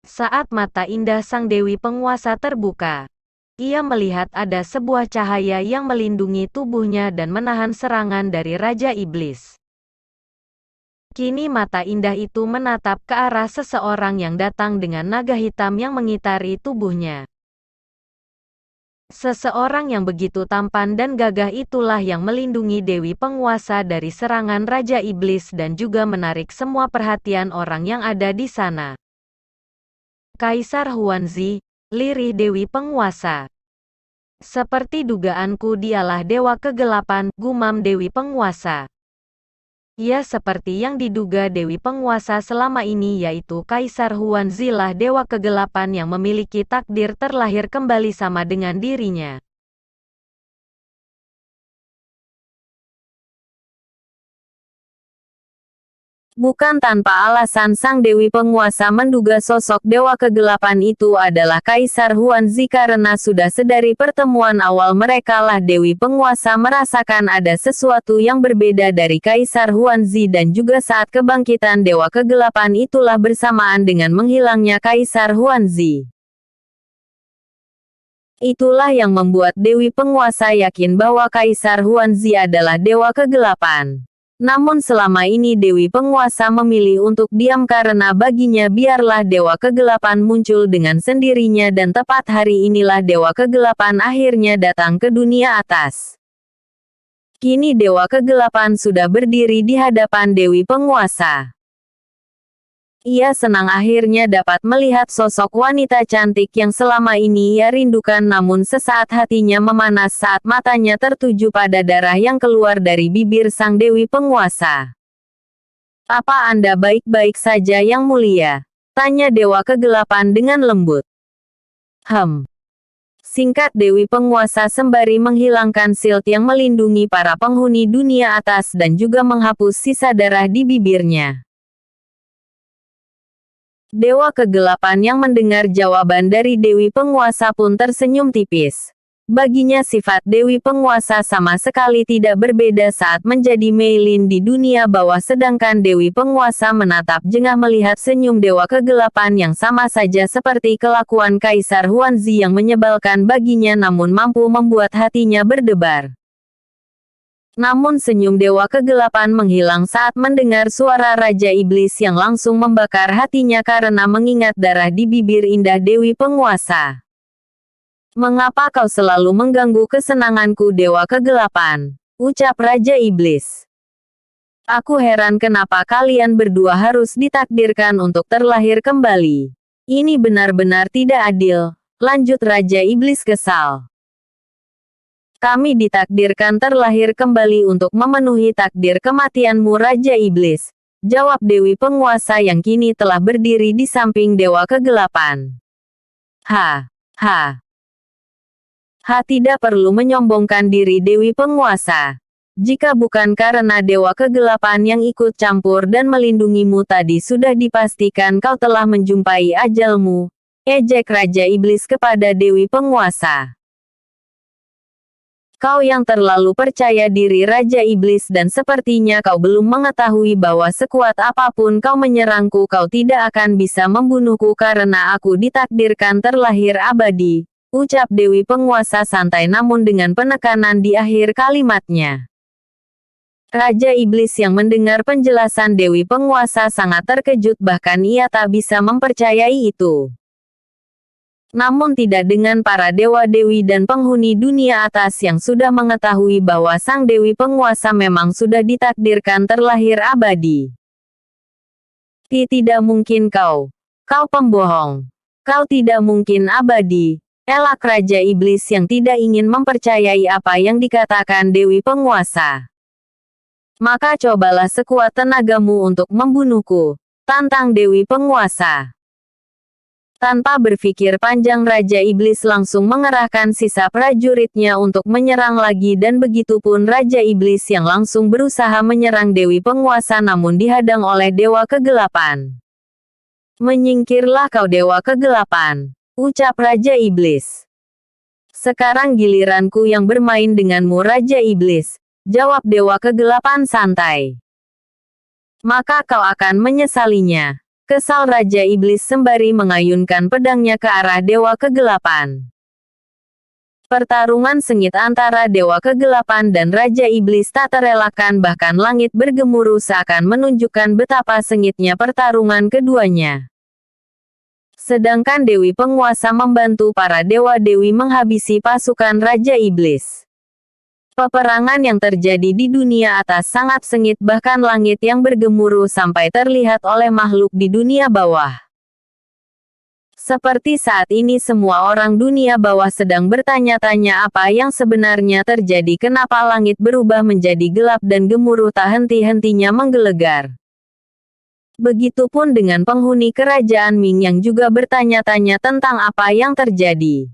Saat mata indah sang Dewi Penguasa terbuka, ia melihat ada sebuah cahaya yang melindungi tubuhnya dan menahan serangan dari Raja Iblis. Kini mata indah itu menatap ke arah seseorang yang datang dengan naga hitam yang mengitari tubuhnya. Seseorang yang begitu tampan dan gagah itulah yang melindungi Dewi Penguasa dari serangan Raja Iblis dan juga menarik semua perhatian orang yang ada di sana. Kaisar Huanzi, lirih Dewi Penguasa. Seperti dugaanku, dialah Dewa Kegelapan, gumam Dewi Penguasa. Ya, seperti yang diduga Dewi Penguasa selama ini, yaitu Kaisar Huanzi lah Dewa Kegelapan yang memiliki takdir terlahir kembali sama dengan dirinya. Bukan tanpa alasan sang Dewi Penguasa menduga sosok Dewa Kegelapan itu adalah Kaisar Huanzi karena sudah sedari pertemuan awal mereka lah Dewi Penguasa merasakan ada sesuatu yang berbeda dari Kaisar Huanzi dan juga saat kebangkitan Dewa Kegelapan itulah bersamaan dengan menghilangnya Kaisar Huanzi. Itulah yang membuat Dewi Penguasa yakin bahwa Kaisar Huanzi adalah Dewa Kegelapan. Namun selama ini Dewi Penguasa memilih untuk diam karena baginya biarlah Dewa Kegelapan muncul dengan sendirinya dan tepat hari inilah Dewa Kegelapan akhirnya datang ke dunia atas. Kini Dewa Kegelapan sudah berdiri di hadapan Dewi Penguasa. Ia senang akhirnya dapat melihat sosok wanita cantik yang selama ini ia rindukan, namun sesaat hatinya memanas saat matanya tertuju pada darah yang keluar dari bibir sang Dewi Penguasa. "Apa Anda baik-baik saja, Yang Mulia?" tanya Dewa Kegelapan dengan lembut. Singkat Dewi Penguasa sembari menghilangkan shield yang melindungi para penghuni dunia atas dan juga menghapus sisa darah di bibirnya. Dewa Kegelapan yang mendengar jawaban dari Dewi Penguasa pun tersenyum tipis. Baginya sifat Dewi Penguasa sama sekali tidak berbeda saat menjadi Mei Lin di dunia bawah, sedangkan Dewi Penguasa menatap jengah melihat senyum Dewa Kegelapan yang sama saja seperti kelakuan Kaisar Huanzi yang menyebalkan baginya namun mampu membuat hatinya berdebar. Namun senyum Dewa Kegelapan menghilang saat mendengar suara Raja Iblis yang langsung membakar hatinya karena mengingat darah di bibir indah Dewi Penguasa. "Mengapa kau selalu mengganggu kesenanganku, Dewa Kegelapan?" ucap Raja Iblis. "Aku heran kenapa kalian berdua harus ditakdirkan untuk terlahir kembali. Ini benar-benar tidak adil," lanjut Raja Iblis kesal. "Kami ditakdirkan terlahir kembali untuk memenuhi takdir kematianmu, Raja Iblis," jawab Dewi Penguasa yang kini telah berdiri di samping Dewa Kegelapan. Tidak perlu menyombongkan diri, Dewi Penguasa. Jika bukan karena Dewa Kegelapan yang ikut campur dan melindungimu tadi, sudah dipastikan kau telah menjumpai ajalmu," ejek Raja Iblis kepada Dewi Penguasa. "Kau yang terlalu percaya diri, Raja Iblis, dan sepertinya kau belum mengetahui bahwa sekuat apapun kau menyerangku, kau tidak akan bisa membunuhku karena aku ditakdirkan terlahir abadi," ucap Dewi Penguasa santai namun dengan penekanan di akhir kalimatnya. Raja Iblis yang mendengar penjelasan Dewi Penguasa sangat terkejut, bahkan ia tak bisa mempercayai itu. Namun tidak dengan para dewa-dewi dan penghuni dunia atas yang sudah mengetahui bahwa sang Dewi Penguasa memang sudah ditakdirkan terlahir abadi. "Tidak mungkin kau pembohong. Kau tidak mungkin abadi," elak Raja Iblis yang tidak ingin mempercayai apa yang dikatakan Dewi Penguasa. "Maka cobalah sekuat tenagamu untuk membunuhku," tantang Dewi Penguasa. Tanpa berpikir panjang Raja Iblis langsung mengerahkan sisa prajuritnya untuk menyerang lagi dan begitupun Raja Iblis yang langsung berusaha menyerang Dewi Penguasa namun dihadang oleh Dewa Kegelapan. "Menyingkirlah kau, Dewa Kegelapan," ucap Raja Iblis. "Sekarang giliranku yang bermain denganmu, Raja Iblis," jawab Dewa Kegelapan santai. "Maka kau akan menyesalinya. Kesal Raja Iblis sembari mengayunkan pedangnya ke arah Dewa Kegelapan. Pertarungan sengit antara Dewa Kegelapan dan Raja Iblis tak terelakkan, bahkan langit bergemuruh seakan menunjukkan betapa sengitnya pertarungan keduanya. Sedangkan Dewi Penguasa membantu para dewa-dewi menghabisi pasukan Raja Iblis. Peperangan yang terjadi di dunia atas sangat sengit, bahkan langit yang bergemuruh sampai terlihat oleh makhluk di dunia bawah. Seperti saat ini semua orang dunia bawah sedang bertanya-tanya apa yang sebenarnya terjadi, kenapa langit berubah menjadi gelap dan gemuruh tak henti-hentinya menggelegar. Begitupun dengan penghuni kerajaan Ming yang juga bertanya-tanya tentang apa yang terjadi.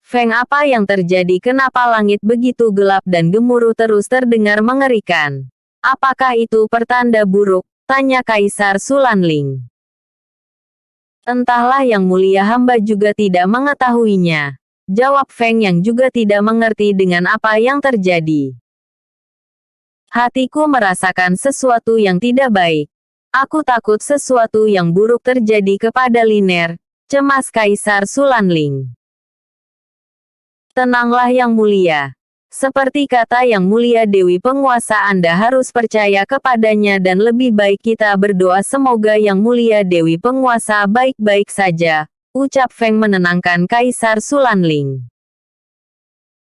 Feng, apa yang terjadi? Kenapa langit begitu gelap dan gemuruh terus terdengar mengerikan? Apakah itu pertanda buruk? Tanya Kaisar Sulanling. Entahlah yang mulia, hamba juga tidak mengetahuinya. Jawab Feng yang juga tidak mengerti dengan apa yang terjadi. Hatiku merasakan sesuatu yang tidak baik. Aku takut sesuatu yang buruk terjadi kepada Liner, cemas Kaisar Sulanling. Tenanglah yang mulia. Seperti kata yang mulia Dewi Penguasa, Anda harus percaya kepadanya dan lebih baik kita berdoa semoga yang mulia Dewi Penguasa baik-baik saja, ucap Feng menenangkan Kaisar Sulanling.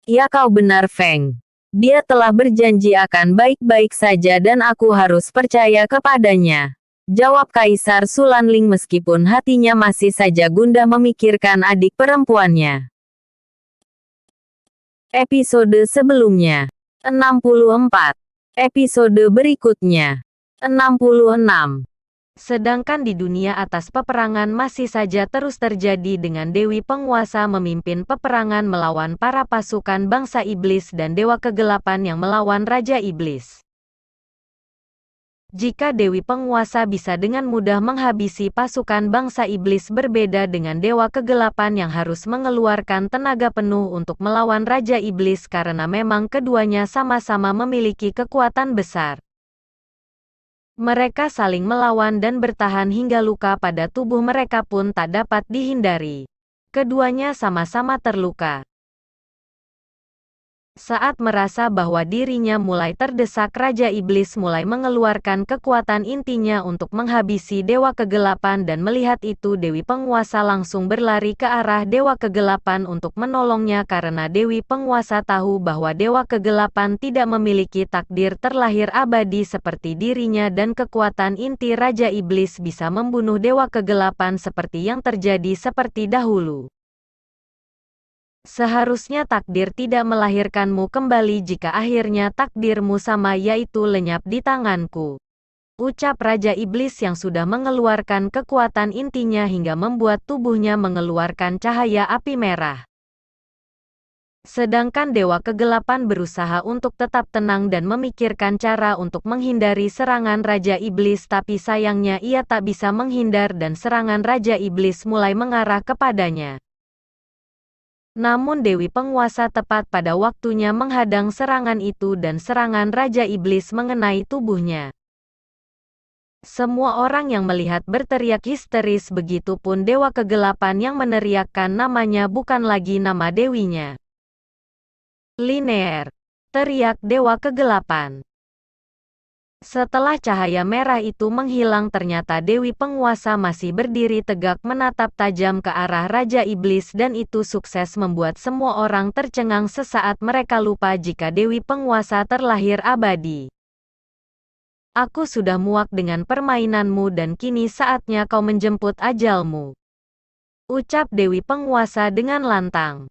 Ya, kau benar Feng. Dia telah berjanji akan baik-baik saja dan aku harus percaya kepadanya. Jawab Kaisar Sulanling meskipun hatinya masih saja gundah memikirkan adik perempuannya. Episode sebelumnya. 64. Episode berikutnya. 66. Sedangkan di dunia atas peperangan masih saja terus terjadi dengan Dewi Penguasa memimpin peperangan melawan para pasukan bangsa iblis dan Dewa Kegelapan yang melawan Raja Iblis. Jika Dewi Penguasa bisa dengan mudah menghabisi pasukan bangsa iblis, berbeda dengan Dewa Kegelapan yang harus mengeluarkan tenaga penuh untuk melawan Raja Iblis karena memang keduanya sama-sama memiliki kekuatan besar. Mereka saling melawan dan bertahan hingga luka pada tubuh mereka pun tak dapat dihindari. Keduanya sama-sama terluka. Saat merasa bahwa dirinya mulai terdesak, Raja Iblis mulai mengeluarkan kekuatan intinya untuk menghabisi Dewa Kegelapan, dan melihat itu Dewi Penguasa langsung berlari ke arah Dewa Kegelapan untuk menolongnya karena Dewi Penguasa tahu bahwa Dewa Kegelapan tidak memiliki takdir terlahir abadi seperti dirinya dan kekuatan inti Raja Iblis bisa membunuh Dewa Kegelapan seperti yang terjadi seperti dahulu. Seharusnya takdir tidak melahirkanmu kembali jika akhirnya takdirmu sama, yaitu lenyap di tanganku. Ucap Raja Iblis yang sudah mengeluarkan kekuatan intinya hingga membuat tubuhnya mengeluarkan cahaya api merah. Sedangkan Dewa Kegelapan berusaha untuk tetap tenang dan memikirkan cara untuk menghindari serangan Raja Iblis, tapi sayangnya ia tak bisa menghindar dan serangan Raja Iblis mulai mengarah kepadanya. Namun Dewi Penguasa tepat pada waktunya menghadang serangan itu dan serangan Raja Iblis mengenai tubuhnya. Semua orang yang melihat berteriak histeris, begitupun Dewa Kegelapan yang meneriakkan namanya bukan lagi nama dewinya. Linear, teriak Dewa Kegelapan. Setelah cahaya merah itu menghilang, ternyata Dewi Penguasa masih berdiri tegak menatap tajam ke arah Raja Iblis, dan itu sukses membuat semua orang tercengang sesaat. Mereka lupa jika Dewi Penguasa terlahir abadi. Aku sudah muak dengan permainanmu dan kini saatnya kau menjemput ajalmu, ucap Dewi Penguasa dengan lantang.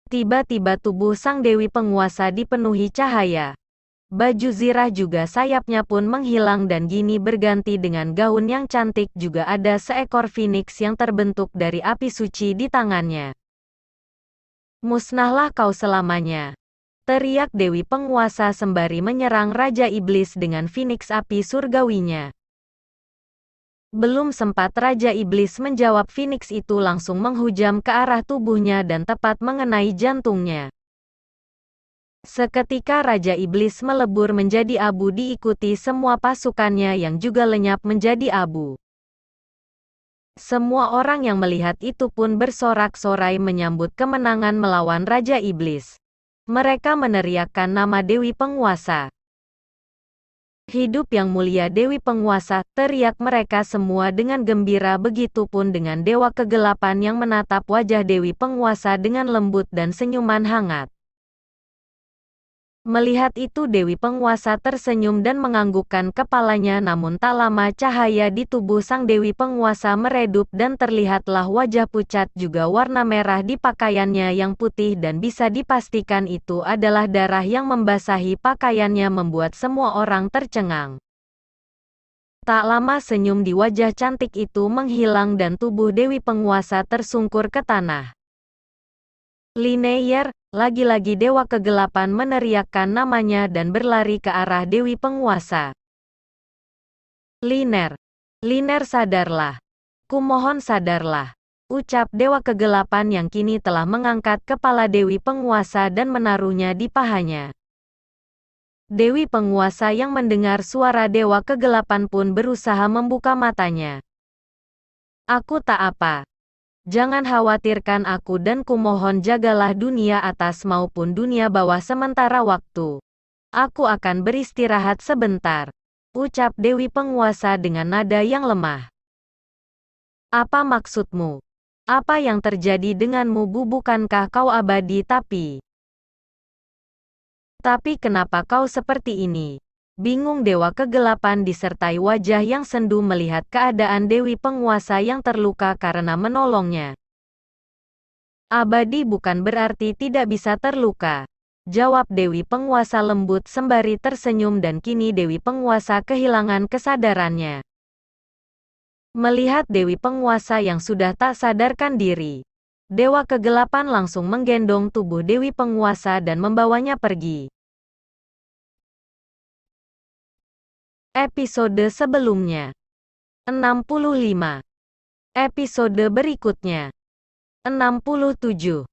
Tiba-tiba tubuh sang Dewi Penguasa dipenuhi cahaya. Baju zirah juga sayapnya pun menghilang dan kini berganti dengan gaun yang cantik, juga ada seekor phoenix yang terbentuk dari api suci di tangannya. Musnahlah kau selamanya, teriak Dewi Penguasa sembari menyerang Raja Iblis dengan phoenix api surgawinya. Belum sempat Raja Iblis menjawab, phoenix itu langsung menghujam ke arah tubuhnya dan tepat mengenai jantungnya. Seketika Raja Iblis melebur menjadi abu diikuti semua pasukannya yang juga lenyap menjadi abu. Semua orang yang melihat itu pun bersorak-sorai menyambut kemenangan melawan Raja Iblis. Mereka meneriakkan nama Dewi Penguasa. Hidup yang mulia Dewi Penguasa, teriak mereka semua dengan gembira, begitupun dengan Dewa Kegelapan yang menatap wajah Dewi Penguasa dengan lembut dan senyuman hangat. Melihat itu Dewi Penguasa tersenyum dan menganggukkan kepalanya, namun tak lama cahaya di tubuh sang Dewi Penguasa meredup dan terlihatlah wajah pucat juga warna merah di pakaiannya yang putih dan bisa dipastikan itu adalah darah yang membasahi pakaiannya membuat semua orang tercengang. Tak lama senyum di wajah cantik itu menghilang dan tubuh Dewi Penguasa tersungkur ke tanah. Linear, lagi-lagi Dewa Kegelapan meneriakkan namanya dan berlari ke arah Dewi Penguasa. Liner, sadarlah. Kumohon sadarlah. Ucap Dewa Kegelapan yang kini telah mengangkat kepala Dewi Penguasa dan menaruhnya di pahanya. Dewi Penguasa yang mendengar suara Dewa Kegelapan pun berusaha membuka matanya. Aku tak apa. Jangan khawatirkan aku dan kumohon jagalah dunia atas maupun dunia bawah sementara waktu. Aku akan beristirahat sebentar. Ucap Dewi Penguasa dengan nada yang lemah. Apa maksudmu? Apa yang terjadi denganmu? Bukankah kau abadi? Tapi kenapa kau seperti ini? Bingung Dewa Kegelapan disertai wajah yang sendu melihat keadaan Dewi Penguasa yang terluka karena menolongnya. Abadi bukan berarti tidak bisa terluka. Jawab Dewi Penguasa lembut sembari tersenyum dan kini Dewi Penguasa kehilangan kesadarannya. Melihat Dewi Penguasa yang sudah tak sadarkan diri, Dewa Kegelapan langsung menggendong tubuh Dewi Penguasa dan membawanya pergi. Episode sebelumnya 65. Episode berikutnya 67.